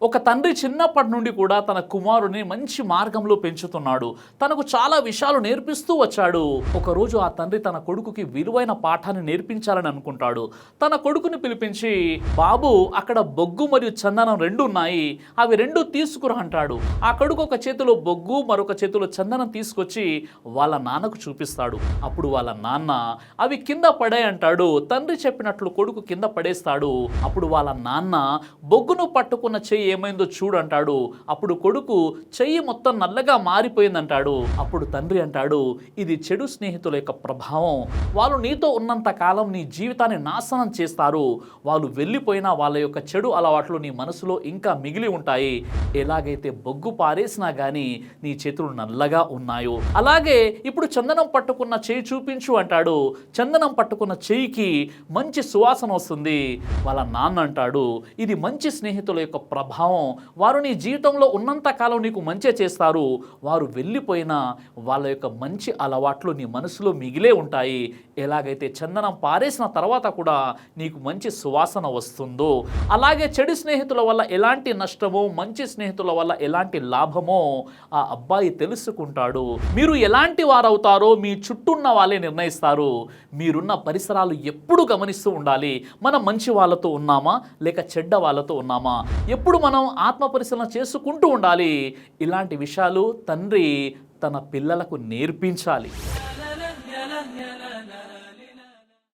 ఒక తండ్రి చిన్నప్పటి నుండి కూడా తన కుమారుని మంచి మార్గంలో పెంచుతున్నాడు. తనకు చాలా విషయాలు నేర్పిస్తూ వచ్చాడు. ఒకరోజు ఆ తండ్రి తన కొడుకుకి విలువైన పాఠాన్ని నేర్పించాలని అనుకుంటాడు. తన కొడుకుని పిలిపించి, బాబు అక్కడ బొగ్గు మరియు చందనం రెండు ఉన్నాయి, అవి రెండు తీసుకురా అంటాడు. ఆ కొడుకు ఒక చేతిలో బొగ్గు మరొక చేతిలో చందనం తీసుకొచ్చి వాళ్ళ నాన్నకు చూపిస్తాడు. అప్పుడు వాళ్ళ నాన్న అవి కింద పడే అంటాడు. తండ్రి చెప్పినట్లు కొడుకు కింద పడేస్తాడు. అప్పుడు వాళ్ళ నాన్న బొగ్గును పట్టుకున్న చెయ్యి ఏమైందో చూడంటాడు. అప్పుడు కొడుకు చెయ్యి మొత్తం నల్లగా మారిపోయిందంటాడు. అప్పుడు తండ్రి అంటాడు, ఇది చెడు స్నేహితుల యొక్క ప్రభావం. వాళ్ళు నీతో ఉన్నంత కాలం నీ జీవితాన్ని నాశనం చేస్తారు. వాళ్ళు వెళ్ళిపోయినా వాళ్ళ యొక్క చెడు అలవాట్లు నీ మనసులో ఇంకా మిగిలి ఉంటాయి. ఎలాగైతే బొగ్గు పారేసినా గానీ నీ చేతులు నల్లగా ఉన్నాయో అలాగే ఇప్పుడు చందనం పట్టుకున్న చెయ్యి చూపించు అంటాడు. చందనం పట్టుకున్న చెయ్యికి మంచి సువాసన వస్తుంది. వాళ్ళ నాన్న అంటాడు, ఇది మంచి స్నేహితుల యొక్క ప్రభావం. వారు నీ జీవితంలో ఉన్నంత కాలం నీకు మంచి చేస్తారు. వారు వెళ్ళిపోయినా వాళ్ళ యొక్క మంచి అలవాట్లు నీ మనసులో మిగిలే ఉంటాయి. ఎలాగైతే చందనం పారేసిన తర్వాత కూడా నీకు మంచి సువాసన వస్తుందో అలాగే చెడు స్నేహితుల వల్ల ఎలాంటి నష్టమో మంచి స్నేహితుల వల్ల ఎలాంటి లాభమో ఆ అబ్బాయి తెలుసుకుంటాడు. మీరు ఎలాంటి వారవుతారో మీ చుట్టూ ఉన్న వాళ్ళే నిర్ణయిస్తారు. మీరున్న పరిసరాలు ఎప్పుడు గమనిస్తూ ఉండాలి. మనం మంచి వాళ్ళతో ఉన్నామా లేక చెడ్డ వాళ్ళతో ఉన్నామా? ఎప్పుడు మనం ఆత్మ పరిశీలన చేసుకుంటూ ఉండాలి. ఇలాంటి విషయాలు తండ్రి తన పిల్లలకు నేర్పించాలి.